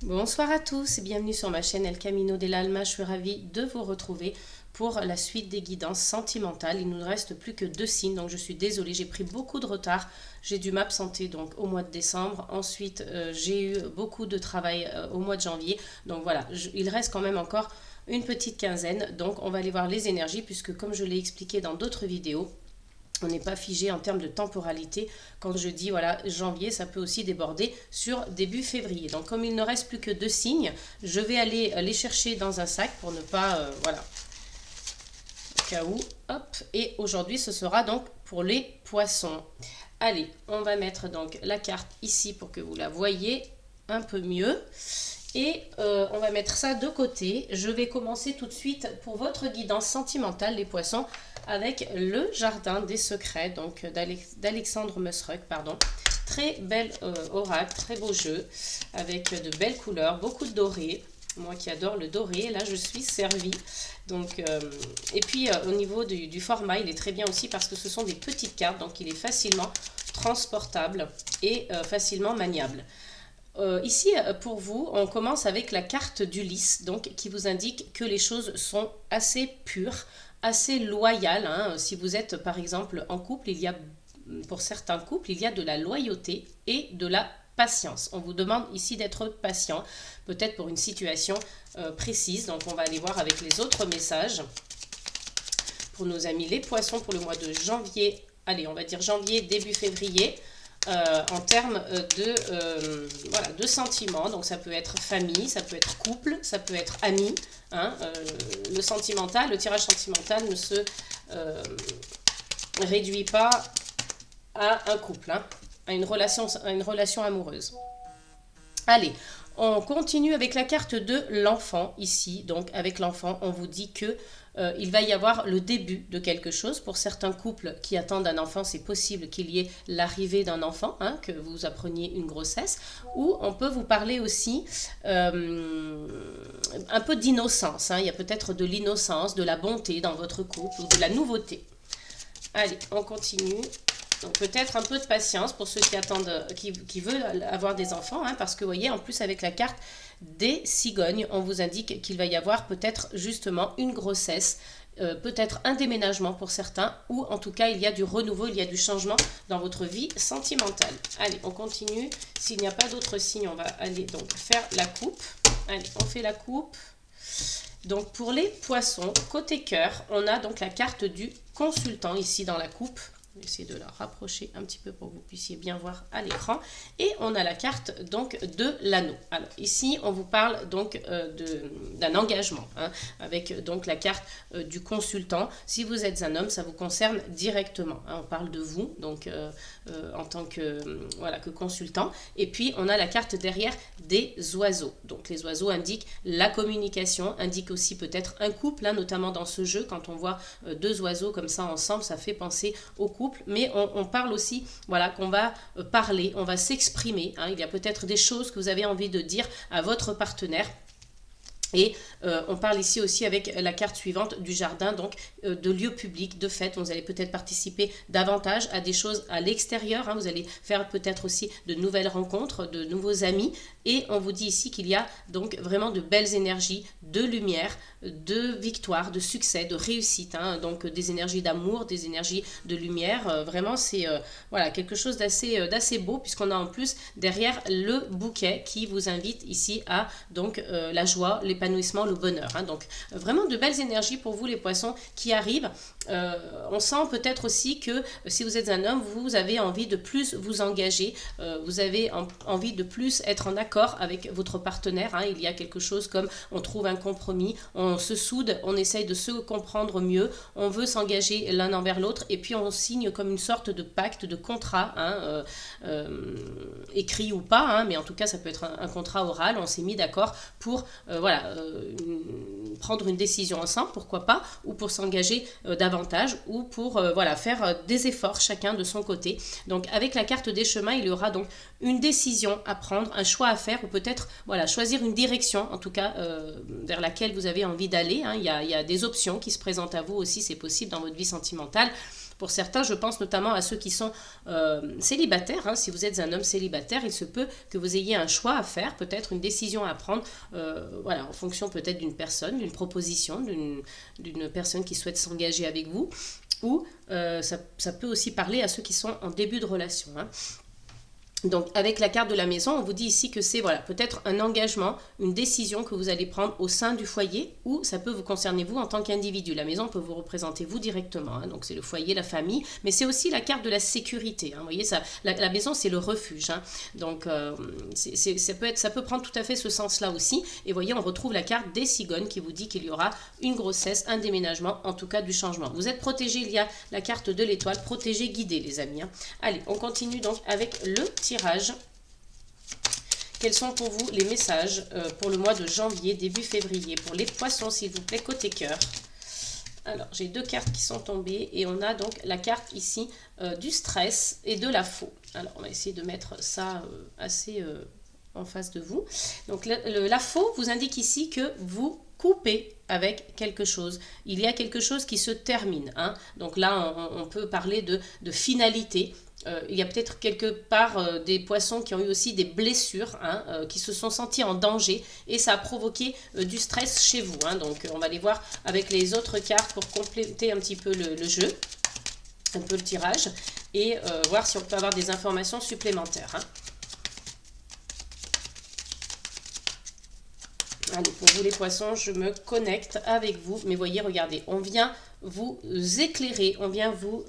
Bonsoir à tous et bienvenue sur ma chaîne El Camino del Alma. Je suis ravie de vous retrouver pour la suite des guidances sentimentales. Il ne nous reste plus que 2 signes, donc je suis désolée, j'ai pris beaucoup de retard. J'ai dû m'absenter donc au mois de décembre. Ensuite, j'ai eu beaucoup de travail au mois de janvier. Donc voilà, il reste quand même encore une petite quinzaine. Donc on va aller voir les énergies puisque comme je l'ai expliqué dans d'autres vidéos, on n'est pas figé en termes de temporalité. Quand je dis voilà janvier, ça peut aussi déborder sur début février. Donc comme il ne reste plus que 2 signes, je vais aller les chercher dans un sac pour ne pas voilà au cas où. Hop. Et aujourd'hui ce sera donc pour les poissons. Allez, on va mettre donc la carte ici pour que vous la voyez un peu mieux. Et on va mettre ça de côté. Je vais commencer tout de suite pour votre guidance sentimentale, les poissons, avec le jardin des secrets, donc d'Alexandre Musruck, pardon. Très bel oracle, très beau jeu, avec de belles couleurs, beaucoup de doré. Moi qui adore le doré, là je suis servie. Donc, et puis au niveau du format, il est très bien aussi parce que ce sont des petites cartes, donc il est facilement transportable et facilement maniable. Ici, pour vous, on commence avec la carte d'Ulysse, donc qui vous indique que les choses sont assez pures, assez loyales, hein. Si vous êtes par exemple en couple, pour certains couples, il y a de la loyauté et de la patience. On vous demande ici d'être patient, peut-être pour une situation précise. Donc on va aller voir avec les autres messages pour nos amis les poissons pour le mois de janvier. Allez, on va dire janvier, début février. En termes voilà, de sentiments. Donc ça peut être famille, ça peut être couple, ça peut être ami. Hein, le sentimental, le tirage sentimental ne se réduit pas à un couple, hein, à une relation amoureuse. Allez, on continue avec la carte de l'enfant ici. Donc avec l'enfant, on vous dit que il va y avoir le début de quelque chose. Pour certains couples qui attendent un enfant, c'est possible qu'il y ait l'arrivée d'un enfant, hein, que vous appreniez une grossesse. Ou on peut vous parler aussi un peu d'innocence. Hein. Il y a peut-être de l'innocence, de la bonté dans votre couple ou de la nouveauté. Allez, on continue. Donc peut-être un peu de patience pour ceux qui attendent, qui veulent avoir des enfants, hein, parce que vous voyez, en plus avec la carte des cigognes, on vous indique qu'il va y avoir peut-être justement une grossesse, peut-être un déménagement pour certains, ou en tout cas il y a du renouveau, il y a du changement dans votre vie sentimentale. Allez, on continue. S'il n'y a pas d'autres signes, on va aller donc faire la coupe. Allez, on fait la coupe. Donc pour les poissons, côté cœur, on a donc la carte du consultant ici dans la coupe. Je vais essayer de la rapprocher un petit peu pour que vous puissiez bien voir à l'écran. Et on a la carte donc de l'anneau. Alors ici, on vous parle donc d'un engagement, hein, avec donc la carte du consultant. Si vous êtes un homme, ça vous concerne directement, hein. On parle de vous, donc en tant que, voilà, que consultant. Et puis, on a la carte derrière des oiseaux. Donc les oiseaux indiquent la communication, indiquent aussi peut-être un couple, hein, notamment dans ce jeu, quand on voit 2 oiseaux comme ça ensemble, ça fait penser au couple, mais on parle aussi, voilà, qu'on va parler, on va s'exprimer, hein. Il y a peut-être des choses que vous avez envie de dire à votre partenaire. Et on parle ici aussi avec la carte suivante du jardin, donc de lieux publics, de fêtes. Vous allez peut-être participer davantage à des choses à l'extérieur, hein. Vous allez faire peut-être aussi de nouvelles rencontres, de nouveaux amis. Et on vous dit ici qu'il y a donc vraiment de belles énergies, de lumière, de victoire, de succès, de réussite, hein. Donc des énergies d'amour, des énergies de lumière. Vraiment, c'est voilà, quelque chose d'assez beau, puisqu'on a en plus derrière le bouquet qui vous invite ici à donc la joie, l'épanouissement, le bonheur, hein. Donc vraiment de belles énergies pour vous les poissons qui arrivent. On sent peut-être aussi que si vous êtes un homme, vous avez envie de plus vous engager, vous avez envie de plus être en accord avec votre partenaire, hein. Il y a quelque chose comme on trouve un compromis, on se soude, on essaye de se comprendre mieux, on veut s'engager l'un envers l'autre et puis on signe comme une sorte de pacte, de contrat, hein, écrit ou pas, hein, mais en tout cas ça peut être un contrat oral. On s'est mis d'accord pour voilà, prendre une décision ensemble, pourquoi pas, ou pour s'engager davantage, ou pour voilà, faire des efforts chacun de son côté. Donc avec la carte des chemins, il y aura donc une décision à prendre, un choix à faire, ou peut-être voilà, choisir une direction, en tout cas vers laquelle vous avez envie d'aller, hein. Il y a des options qui se présentent à vous aussi, c'est possible dans votre vie sentimentale. Pour certains, je pense notamment à ceux qui sont célibataires. Hein. Si vous êtes un homme célibataire, il se peut que vous ayez un choix à faire, peut-être une décision à prendre, voilà, en fonction peut-être d'une personne, d'une proposition, d'une personne qui souhaite s'engager avec vous. Ou ça peut aussi parler à ceux qui sont en début de relation. Hein. Donc avec la carte de la maison, on vous dit ici que c'est voilà, peut-être un engagement, une décision que vous allez prendre au sein du foyer, ou ça peut vous concerner vous en tant qu'individu. La maison peut vous représenter vous directement, hein, donc c'est le foyer, la famille, mais c'est aussi la carte de la sécurité. Hein, vous voyez, ça, la maison c'est le refuge, hein, donc ça peut prendre tout à fait ce sens-là aussi. Et vous voyez, on retrouve la carte des cigognes qui vous dit qu'il y aura une grossesse, un déménagement, en tout cas du changement. Vous êtes protégé, il y a la carte de l'étoile, protégé, guidé les amis. Hein. Allez, on continue donc avec le tirage. Quels sont pour vous les messages pour le mois de janvier, début février? Pour les poissons, s'il vous plaît, côté cœur. Alors, j'ai 2 cartes qui sont tombées et on a donc la carte ici du stress et de la faux. Alors, on va essayer de mettre ça assez en face de vous. Donc, la faux vous indique ici que vous coupez avec quelque chose. Il y a quelque chose qui se termine. Hein. Donc là, on peut parler de finalité. Il y a peut-être quelque part des poissons qui ont eu aussi des blessures, hein, qui se sont sentis en danger et ça a provoqué du stress chez vous. Hein. Donc on va les voir avec les autres cartes pour compléter un petit peu le jeu, un peu le tirage et voir si on peut avoir des informations supplémentaires. Hein. Allez, pour vous les poissons, je me connecte avec vous. Mais voyez, regardez, on vient vous éclairer, on vient vous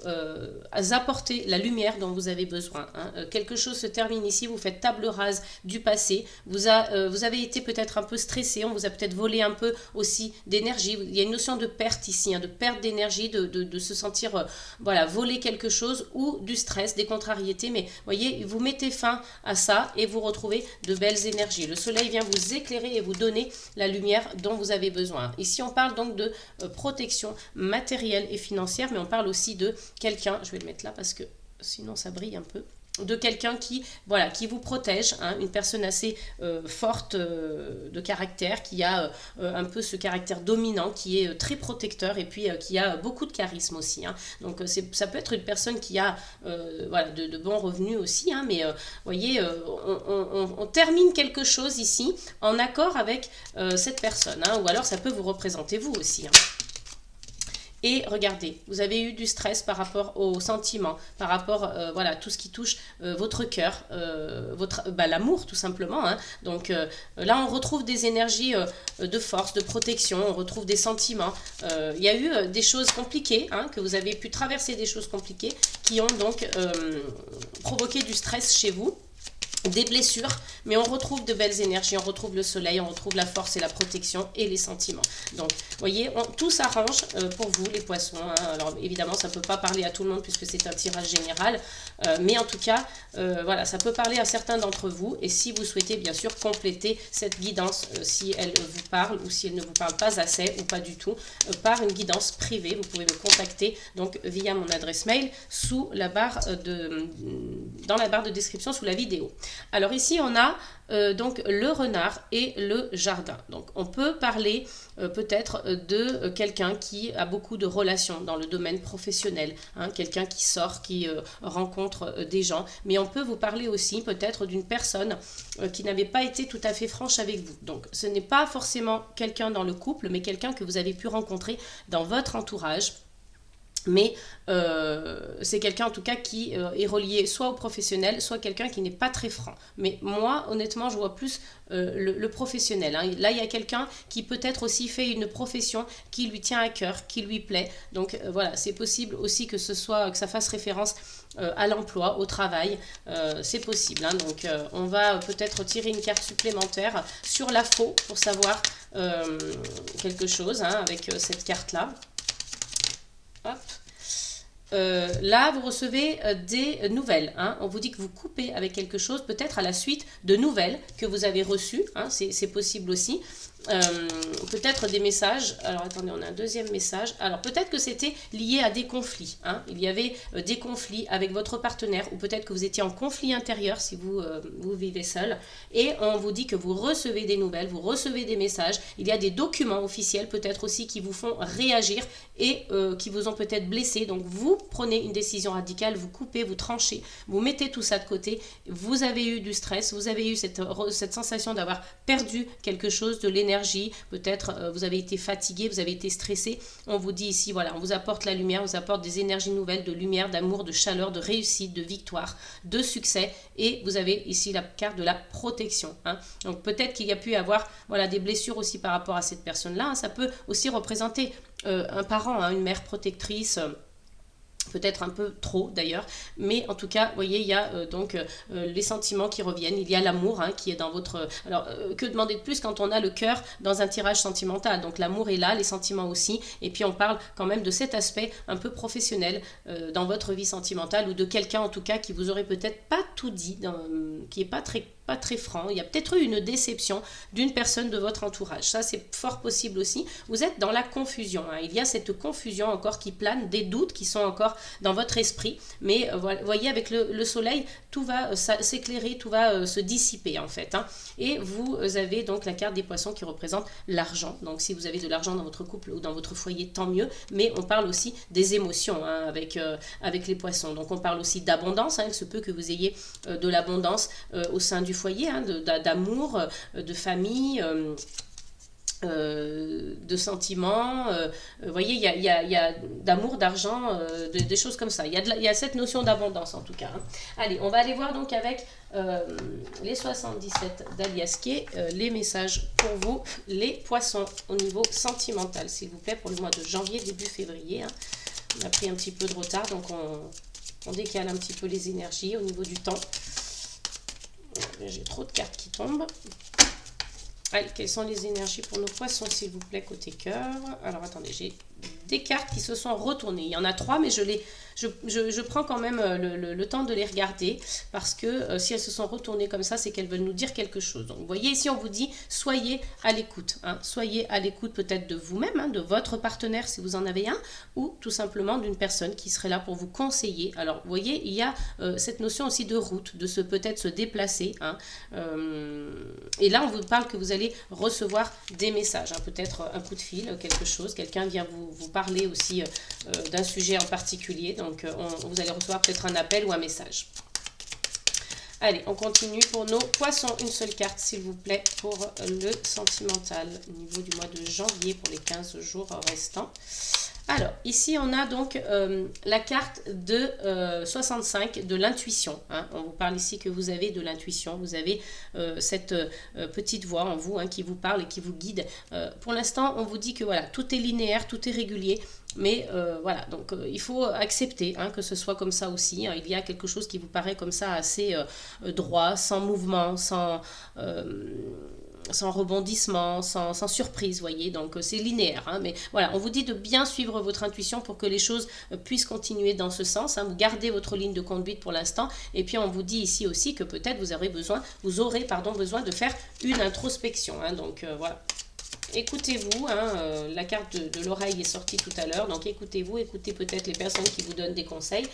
apporter la lumière dont vous avez besoin. Hein. Quelque chose se termine ici, vous faites table rase du passé, vous avez été peut-être un peu stressé, on vous a peut-être volé un peu aussi d'énergie. Il y a une notion de perte ici, hein, de perte d'énergie, de se sentir voilà, voler quelque chose ou du stress, des contrariétés. Mais voyez, vous mettez fin à ça et vous retrouvez de belles énergies. Le soleil vient vous éclairer et vous donner la lumière dont vous avez besoin. Ici, on parle donc de protection matérielle et financière, mais on parle aussi de quelqu'un, je vais le mettre là parce que sinon ça brille un peu, de quelqu'un qui, voilà, qui vous protège, hein, une personne assez forte de caractère, qui a un peu ce caractère dominant, qui est très protecteur et puis qui a beaucoup de charisme aussi. Hein. Donc ça peut être une personne qui a voilà, de bons revenus aussi, hein, mais voyez, on termine quelque chose ici en accord avec cette personne, hein, ou alors ça peut vous représenter vous aussi. Hein. Et regardez, vous avez eu du stress par rapport aux sentiments, par rapport voilà, tout ce qui touche votre cœur, l'amour tout simplement. Hein. Donc là, on retrouve des énergies de force, de protection, on retrouve des sentiments. Il y a eu des choses compliquées, hein, que vous avez pu traverser des choses compliquées qui ont donc provoqué du stress chez vous. Des blessures, mais on retrouve de belles énergies, on retrouve le soleil, on retrouve la force et la protection et les sentiments. Donc, vous voyez, tout s'arrange pour vous, les poissons. Hein. Alors, évidemment, ça ne peut pas parler à tout le monde puisque c'est un tirage général, mais en tout cas, voilà, ça peut parler à certains d'entre vous. Et si vous souhaitez, bien sûr, compléter cette guidance, si elle vous parle ou si elle ne vous parle pas assez ou pas du tout, par une guidance privée, vous pouvez me contacter donc via mon adresse mail sous la barre dans la barre de description sous la vidéo. Alors ici, on a donc le renard et le jardin. Donc on peut parler peut-être de quelqu'un qui a beaucoup de relations dans le domaine professionnel, hein, quelqu'un qui sort, qui rencontre des gens, mais on peut vous parler aussi peut-être d'une personne qui n'avait pas été tout à fait franche avec vous. Donc ce n'est pas forcément quelqu'un dans le couple, mais quelqu'un que vous avez pu rencontrer dans votre entourage. Mais c'est quelqu'un en tout cas qui est relié soit au professionnel, soit quelqu'un qui n'est pas très franc. Mais moi, honnêtement, je vois plus le professionnel. Hein. Là, il y a quelqu'un qui peut-être aussi fait une profession qui lui tient à cœur, qui lui plaît. Donc voilà, c'est possible aussi que ça fasse référence à l'emploi, au travail. C'est possible. Hein. Donc on va peut-être tirer une carte supplémentaire sur la faux pour savoir quelque chose, hein, avec cette carte-là. Hop. Là, vous recevez des nouvelles. Hein. On vous dit que vous coupez avec quelque chose, peut-être à la suite de nouvelles que vous avez reçues. Hein. C'est possible aussi. Peut-être des messages. Alors, attendez, on a un deuxième message. Alors, peut-être que c'était lié à des conflits. Hein. Il y avait des conflits avec votre partenaire ou peut-être que vous étiez en conflit intérieur si vous vivez seul. Et on vous dit que vous recevez des nouvelles, vous recevez des messages. Il y a des documents officiels peut-être aussi qui vous font réagir et qui vous ont peut-être blessé. Donc, vous prenez une décision radicale, vous coupez, vous tranchez, vous mettez tout ça de côté, vous avez eu du stress, vous avez eu cette sensation d'avoir perdu quelque chose, de l'énergie, peut-être vous avez été fatigué, vous avez été stressé, on vous dit ici, voilà, on vous apporte la lumière, on vous apporte des énergies nouvelles, de lumière, d'amour, de chaleur, de réussite, de victoire, de succès, et vous avez ici la carte de la protection. Hein. Donc peut-être qu'il y a pu avoir voilà, des blessures aussi par rapport à cette personne-là, hein. Ça peut aussi représenter un parent, hein, une mère protectrice, peut-être un peu trop d'ailleurs, mais en tout cas, vous voyez, il y a donc les sentiments qui reviennent, il y a l'amour hein, qui est dans votre... Alors, que demander de plus quand on a le cœur dans un tirage sentimental? Donc l'amour est là, les sentiments aussi, et puis on parle quand même de cet aspect un peu professionnel dans votre vie sentimentale, ou de quelqu'un en tout cas qui vous aurait peut-être pas tout dit, qui est pas très franc, il y a peut-être eu une déception d'une personne de votre entourage, ça c'est fort possible aussi, vous êtes dans la confusion, hein. Il y a cette confusion encore qui plane, des doutes qui sont encore dans votre esprit, mais voyez avec le soleil, tout va s'éclairer, tout va se dissiper en fait, hein. Et vous avez donc la carte des poissons qui représente l'argent, donc si vous avez de l'argent dans votre couple ou dans votre foyer, tant mieux, mais on parle aussi des émotions hein, avec les poissons, donc on parle aussi d'abondance, hein. Il se peut que vous ayez de l'abondance au sein du foyer, hein, d'amour, de famille, de sentiments, vous voyez, il y a d'amour, d'argent, des choses comme ça. Il y a cette notion d'abondance en tout cas. Hein. Allez, on va aller voir donc avec les 77 d'Alias Kay, les messages pour vous, les poissons, au niveau sentimental, s'il vous plaît, pour le mois de janvier, début février. Hein. On a pris un petit peu de retard, donc on décale un petit peu les énergies au niveau du temps. J'ai trop de cartes qui tombent. Allez, quelles sont les énergies pour nos poissons, s'il vous plaît, côté cœur? Alors, attendez, j'ai des cartes qui se sont retournées. Il y en a 3, mais je prends quand même le temps de les regarder, parce que si elles se sont retournées comme ça, c'est qu'elles veulent nous dire quelque chose. Donc, vous voyez, ici, on vous dit, soyez à l'écoute. Hein, soyez à l'écoute peut-être de vous-même, hein, de votre partenaire, si vous en avez un, ou tout simplement d'une personne qui serait là pour vous conseiller. Alors, vous voyez, il y a cette notion aussi de route, de peut-être se déplacer. Hein, et là, on vous parle que vous allez recevoir des messages, hein, peut-être un coup de fil, quelque chose, quelqu'un vient vous parler aussi d'un sujet en particulier, donc vous allez recevoir peut-être un appel ou un message. Allez, on continue pour nos poissons, une seule carte s'il vous plaît pour le sentimental au niveau du mois de janvier pour les 15 jours restants. Alors, ici, on a donc la carte de 65 de l'intuition. Hein. On vous parle ici que vous avez de l'intuition. Vous avez cette petite voix en vous hein, qui vous parle et qui vous guide. Pour l'instant, on vous dit que voilà, tout est linéaire, tout est régulier. Mais voilà, donc il faut accepter hein, que ce soit comme ça aussi. Hein. Il y a quelque chose qui vous paraît comme ça assez droit, sans mouvement, sans rebondissement, sans surprise, voyez, donc c'est linéaire, hein, mais voilà, on vous dit de bien suivre votre intuition pour que les choses puissent continuer dans ce sens, hein, vous gardez votre ligne de conduite pour l'instant, et puis on vous dit ici aussi que peut-être vous aurez besoin de faire une introspection, hein, donc voilà. Écoutez-vous, hein, la carte de l'oreille est sortie tout à l'heure, donc écoutez-vous, écoutez peut-être les personnes qui vous donnent des conseils.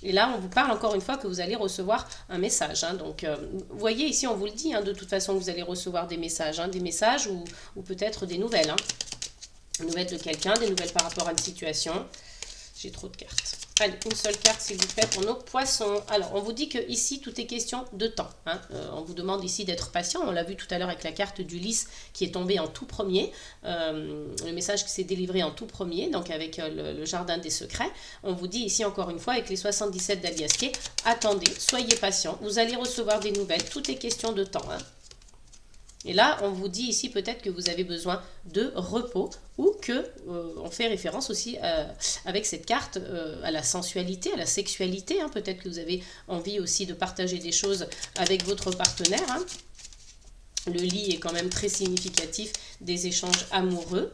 Et là, on vous parle encore une fois que vous allez recevoir un message. Hein. Donc, vous voyez, ici, on vous le dit, hein, de toute façon, vous allez recevoir des messages. Hein, des messages ou peut-être des nouvelles. Hein. Des nouvelles de quelqu'un, des nouvelles par rapport à une situation. J'ai trop de cartes. Allez, une seule carte, s'il vous plaît, pour nos poissons. Alors, on vous dit que ici, tout est question de temps. Hein. On vous demande ici d'être patient. On l'a vu tout à l'heure avec la carte d'Ulysse qui est tombée en tout premier. Le message qui s'est délivré en tout premier, donc avec le jardin des secrets. On vous dit ici, encore une fois, avec les 77 d'Alias Kay, attendez, soyez patient. Vous allez recevoir des nouvelles. Tout est question de temps. Hein. Et là, on vous dit ici peut-être que vous avez besoin de repos ou que on fait référence aussi avec cette carte à la sensualité, à la sexualité. Hein. Peut-être que vous avez envie aussi de partager des choses avec votre partenaire. Hein. Le lit est quand même très significatif des échanges amoureux,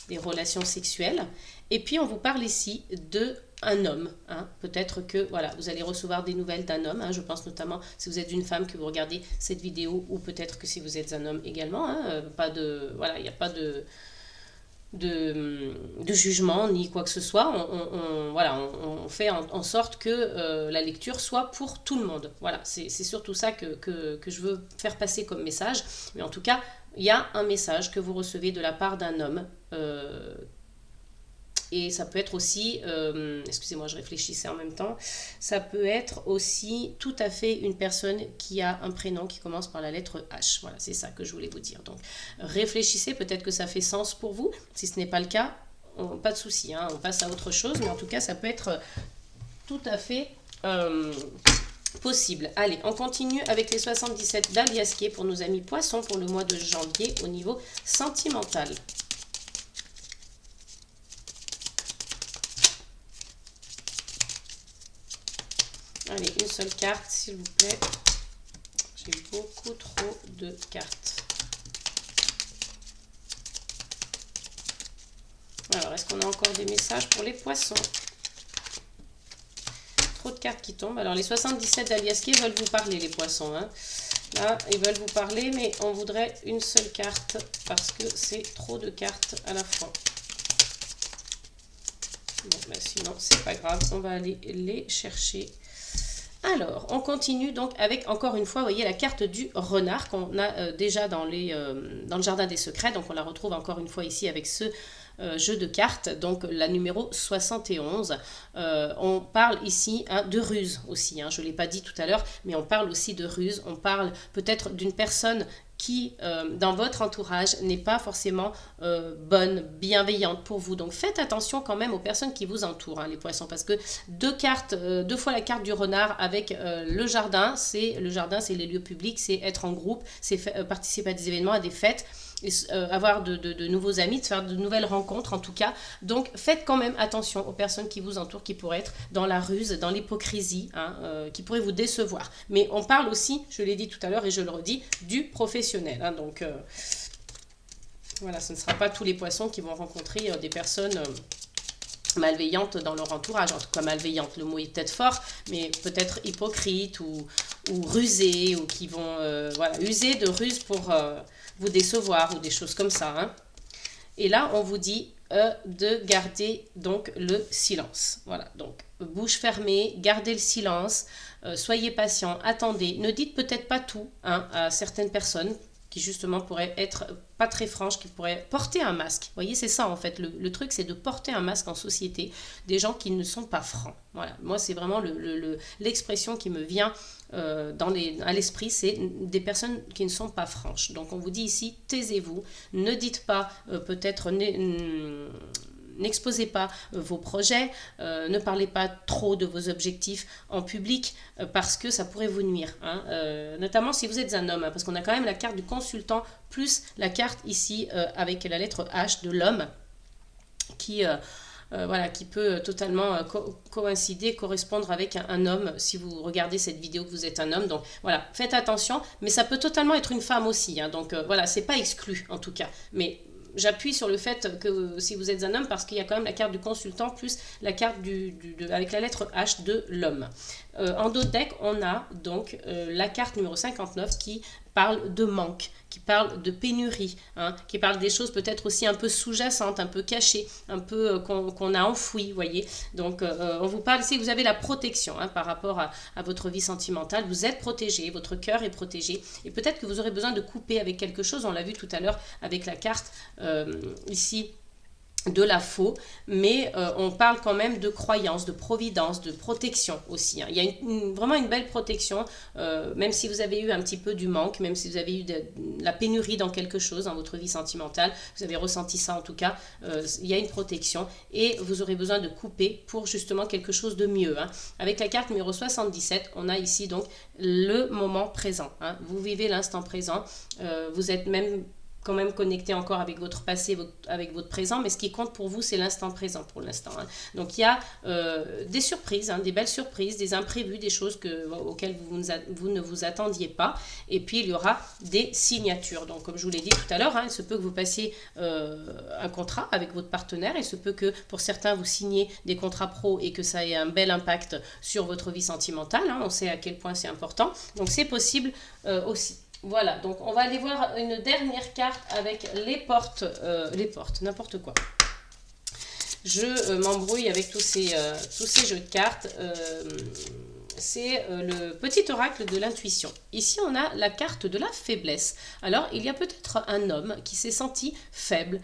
des relations sexuelles. Et puis, on vous parle ici de un homme, hein. Peut-être que voilà, vous allez recevoir des nouvelles d'un homme, hein. Je pense notamment si vous êtes une femme que vous regardez cette vidéo, ou peut-être que si vous êtes un homme également, hein. Pas de, voilà, il n'y a pas de jugement ni quoi que ce soit. On fait en sorte que la lecture soit pour tout le monde. Voilà, c'est surtout ça que je veux faire passer comme message. Mais en tout cas, il y a un message que vous recevez de la part d'un homme Et ça peut être aussi, excusez-moi, je réfléchissais en même temps, ça peut être aussi tout à fait une personne qui a un prénom qui commence par la lettre H. Voilà, c'est ça que je voulais vous dire. Donc, réfléchissez, peut-être que ça fait sens pour vous. Si ce n'est pas le cas, pas de souci, hein, on passe à autre chose. Mais en tout cas, ça peut être tout à fait possible. Allez, on continue avec les 77 d'Aliasqué pour nos amis poissons pour le mois de janvier au niveau sentimental. Allez, une seule carte, s'il vous plaît. J'ai beaucoup trop de cartes. Alors, est-ce qu'on a encore des messages pour les poissons? Trop de cartes qui tombent. Alors, les 77 d'Aliasqué veulent vous parler, les poissons. Hein. Là, ils veulent vous parler, mais on voudrait une seule carte parce que c'est trop de cartes à la fois. Bon, ben, sinon, c'est pas grave. On va aller les chercher. Alors, on continue donc avec, encore une fois, vous voyez la carte du renard qu'on a déjà dans le jardin des secrets. Donc, on la retrouve encore une fois ici avec ce jeu de cartes, donc la numéro 71. On parle ici de ruse aussi, hein, je ne l'ai pas dit tout à l'heure, mais on parle aussi de ruse. On parle peut-être d'une personne qui, dans votre entourage, n'est pas forcément bonne, bienveillante pour vous. Donc, faites attention quand même aux personnes qui vous entourent, hein, les poissons, parce que deux fois la carte du renard avec le jardin, c'est les lieux publics, c'est être en groupe, c'est participer à des événements, à des fêtes, et, avoir de nouveaux amis, de faire de nouvelles rencontres en tout cas. Donc, faites quand même attention aux personnes qui vous entourent, qui pourraient être dans la ruse, dans l'hypocrisie, hein, qui pourraient vous décevoir. Mais on parle aussi, je l'ai dit tout à l'heure et je le redis, du professionnel. Hein, donc, voilà, ce ne sera pas tous les poissons qui vont rencontrer des personnes malveillantes dans leur entourage. En tout cas, malveillantes, le mot est peut-être fort, mais peut-être hypocrites ou rusées, ou qui vont voilà, user de ruse pour vous décevoir ou des choses comme ça. Hein. Et là, on vous dit de garder donc le silence. Voilà, donc bouche fermée, gardez le silence, soyez patient, attendez, ne dites peut-être pas tout, hein, à certaines personnes qui justement pourraient être pas très franches, qui pourraient porter un masque. Vous voyez, c'est ça en fait, le truc c'est de porter un masque en société, des gens qui ne sont pas francs. Voilà, moi c'est vraiment l'expression qui me vient à l'esprit, c'est des personnes qui ne sont pas franches. Donc on vous dit ici, taisez-vous, ne dites pas peut-être... N'exposez pas vos projets, ne parlez pas trop de vos objectifs en public parce que ça pourrait vous nuire. Hein, notamment si vous êtes un homme, hein, parce qu'on a quand même la carte du consultant plus la carte ici avec la lettre H de l'homme qui... voilà, qui peut totalement coïncider, correspondre avec un homme, si vous regardez cette vidéo que vous êtes un homme. Donc voilà, faites attention, mais ça peut totalement être une femme aussi. Hein, donc voilà, c'est pas exclu en tout cas. Mais j'appuie sur le fait que si vous êtes un homme, parce qu'il y a quand même la carte du consultant plus la carte avec la lettre H de l'homme. En dos de deck, on a donc la carte numéro 59 qui parle de manque, qui parle de pénurie, hein, qui parle des choses peut-être aussi un peu sous-jacentes, un peu cachées, un peu qu'on a enfouies, vous voyez. Donc, on vous parle ici, vous avez la protection hein, par rapport à votre vie sentimentale. Vous êtes protégé, votre cœur est protégé. Et peut-être que vous aurez besoin de couper avec quelque chose. On l'a vu tout à l'heure avec la carte ici de la faux, mais on parle quand même de croyance, de providence, de protection aussi. Hein. Il y a vraiment une belle protection, même si vous avez eu un petit peu du manque, même si vous avez eu de la pénurie dans quelque chose, dans votre vie sentimentale, vous avez ressenti ça en tout cas, il y a une protection et vous aurez besoin de couper pour justement quelque chose de mieux. Hein. Avec la carte numéro 77, on a ici donc le moment présent. Hein. Vous vivez l'instant présent, vous êtes même quand même connecté encore avec votre passé, avec votre présent, mais ce qui compte pour vous, c'est l'instant présent pour l'instant. Hein. Donc, il y a des surprises, hein, des belles surprises, des imprévus, des choses auxquelles vous ne vous attendiez pas. Et puis, il y aura des signatures. Donc, comme je vous l'ai dit tout à l'heure, hein, il se peut que vous passiez un contrat avec votre partenaire. Il se peut que, pour certains, vous signiez des contrats pro et que ça ait un bel impact sur votre vie sentimentale. Hein. On sait à quel point c'est important. Donc, c'est possible aussi. Voilà, donc on va aller voir une dernière carte avec les portes, n'importe quoi. Je m'embrouille avec tous ces jeux de cartes. c'est le petit oracle de l'intuition. Ici, on a la carte de la faiblesse. Alors, il y a peut-être un homme qui s'est senti faible,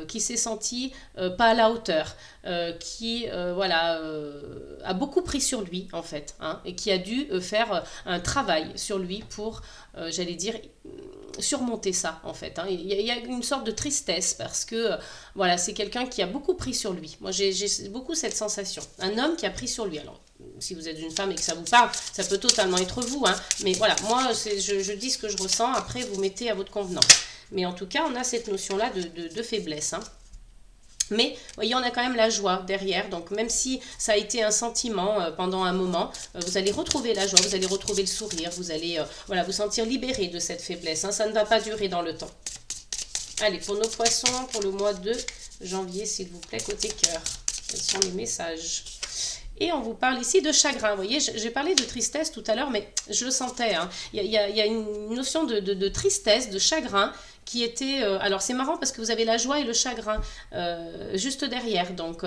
qui s'est senti pas à la hauteur, qui voilà, a beaucoup pris sur lui, en fait, hein, et qui a dû faire un travail sur lui pour, j'allais dire, surmonter ça, en fait, hein. Il y a une sorte de tristesse parce que, voilà, c'est quelqu'un qui a beaucoup pris sur lui. Moi, j'ai beaucoup cette sensation. Un homme qui a pris sur lui. Alors, si vous êtes une femme et que ça vous parle, ça peut totalement être vous, hein. Mais voilà, moi, je dis ce que je ressens, après, vous mettez à votre convenance. Mais en tout cas, on a cette notion-là de faiblesse, hein. Mais, vous voyez, on a quand même la joie derrière. Donc, même si ça a été un sentiment pendant un moment, vous allez retrouver la joie, vous allez retrouver le sourire, vous allez voilà, vous sentir libéré de cette faiblesse, hein. Ça ne va pas durer dans le temps. Allez, pour nos poissons, pour le mois de janvier, s'il vous plaît, côté cœur. Quels sont les messages? Et on vous parle ici de chagrin. Vous voyez, j'ai parlé de tristesse tout à l'heure, mais je le sentais, hein. Il y a une notion de tristesse, de chagrin qui était... alors c'est marrant parce que vous avez la joie et le chagrin juste derrière. Donc,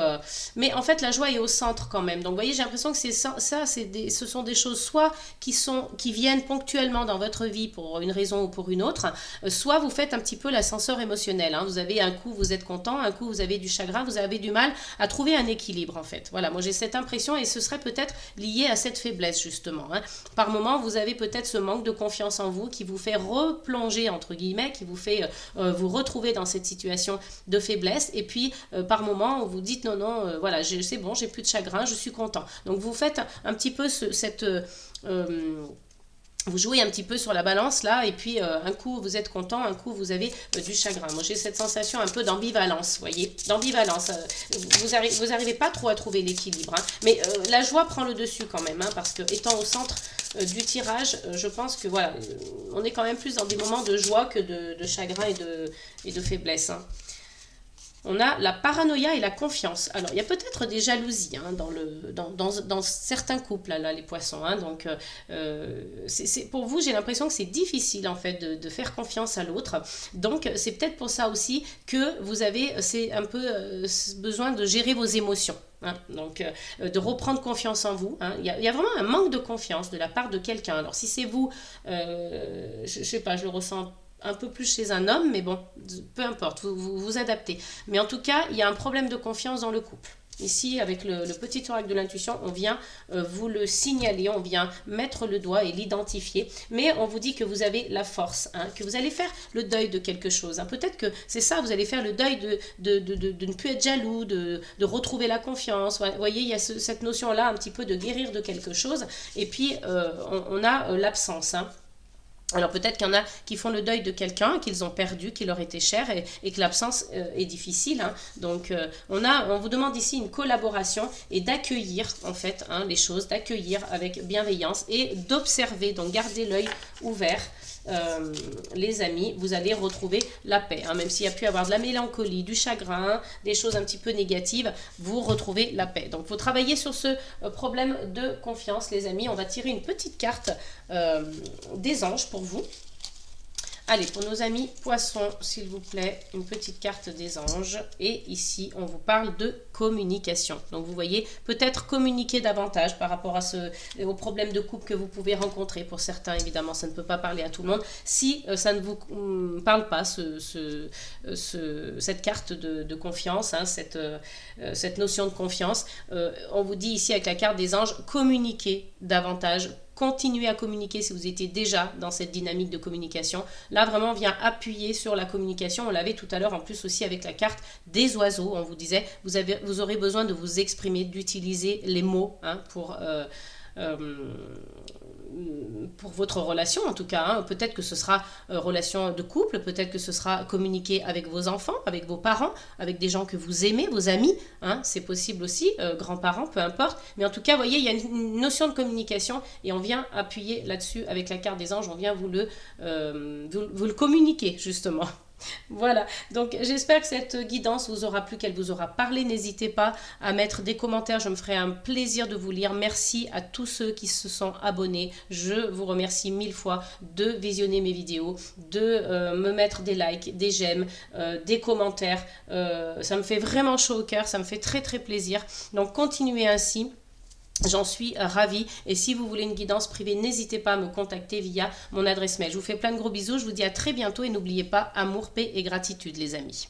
mais en fait, la joie est au centre quand même. Donc vous voyez, j'ai l'impression que c'est ça ce sont des choses soit qui viennent ponctuellement dans votre vie pour une raison ou pour une autre, soit vous faites un petit peu l'ascenseur émotionnel, hein. Vous avez un coup, vous êtes content, un coup, vous avez du chagrin, vous avez du mal à trouver un équilibre en fait. Voilà, moi j'ai cette impression et ce serait peut-être lié à cette faiblesse justement, hein. Par moment, vous avez peut-être ce manque de confiance en vous qui vous fait replonger entre guillemets, qui vous fait vous retrouver dans cette situation de faiblesse et puis par moment vous dites non, voilà, c'est bon, j'ai plus de chagrin, je suis content. Donc vous faites un petit peu vous jouez un petit peu sur la balance là et puis un coup vous êtes content, un coup vous avez du chagrin. Moi j'ai cette sensation un peu d'ambivalence, vous voyez, d'ambivalence. Vous arrivez pas trop à trouver l'équilibre, hein. Mais la joie prend le dessus quand même, hein, parce que étant au centre du tirage, je pense que voilà, on est quand même plus dans des moments de joie que de chagrin et de faiblesse, hein. On a la paranoïa et la confiance. Alors, il y a peut-être des jalousies, hein, dans certains couples, là, les poissons, hein. Donc, pour vous, j'ai l'impression que c'est difficile, en fait, de faire confiance à l'autre. Donc, c'est peut-être pour ça aussi que vous avez un peu besoin de gérer vos émotions, hein. Donc, de reprendre confiance en vous, hein. Il y a vraiment un manque de confiance de la part de quelqu'un. Alors, si c'est vous, je sais pas, je le ressens un peu plus chez un homme, mais bon, peu importe, vous adaptez. Mais en tout cas, il y a un problème de confiance dans le couple. Ici, avec le petit oracle de l'intuition, on vient vous le signaler, on vient mettre le doigt et l'identifier. Mais on vous dit que vous avez la force, hein, que vous allez faire le deuil de quelque chose, hein. Peut-être que c'est ça, vous allez faire le deuil de ne plus être jaloux, de retrouver la confiance. Vous voyez, il y a cette notion-là, un petit peu de guérir de quelque chose. Et puis, on a l'absence, hein. Alors peut-être qu'il y en a qui font le deuil de quelqu'un qu'ils ont perdu, qui leur était cher et que l'absence est difficile, hein. Donc on vous demande ici une collaboration et d'accueillir en fait, hein, les choses, d'accueillir avec bienveillance et d'observer, donc garder l'œil ouvert. Les amis, vous allez retrouver la paix, hein. Même s'il y a pu avoir de la mélancolie, du chagrin, des choses un petit peu négatives, vous retrouvez la paix. Donc, il faut travailler sur ce problème de confiance, les amis. On va tirer une petite carte des anges pour vous. Allez, pour nos amis poissons, s'il vous plaît, une petite carte des anges. Et ici, on vous parle de communication. Donc, vous voyez, peut-être communiquer davantage par rapport aux problèmes de couple que vous pouvez rencontrer. Pour certains, évidemment, ça ne peut pas parler à tout le monde. Si ça ne vous parle pas, cette carte de confiance, hein, cette notion de confiance, on vous dit ici avec la carte des anges, communiquer davantage. Continuez à communiquer si vous étiez déjà dans cette dynamique de communication. Là, vraiment, on vient appuyer sur la communication. On l'avait tout à l'heure, en plus aussi avec la carte des oiseaux. On vous disait, vous aurez besoin de vous exprimer, d'utiliser les mots, hein, pour votre relation en tout cas, hein. Peut-être que ce sera relation de couple, peut-être que ce sera communiquer avec vos enfants, avec vos parents, avec des gens que vous aimez, vos amis, hein. C'est possible aussi, grands-parents, peu importe. Mais en tout cas, vous voyez, il y a une notion de communication et on vient appuyer là-dessus avec la carte des anges, on vient vous le communiquer justement. Voilà, donc j'espère que cette guidance vous aura plu, qu'elle vous aura parlé. N'hésitez pas à mettre des commentaires, je me ferai un plaisir de vous lire. Merci à tous ceux qui se sont abonnés. Je vous remercie 1000 fois de visionner mes vidéos, de me mettre des likes, des j'aime, des commentaires. Ça me fait vraiment chaud au cœur, ça me fait très très plaisir. Donc continuez ainsi. J'en suis ravie. Et si vous voulez une guidance privée, n'hésitez pas à me contacter via mon adresse mail. Je vous fais plein de gros bisous. Je vous dis à très bientôt et n'oubliez pas, amour, paix et gratitude, les amis.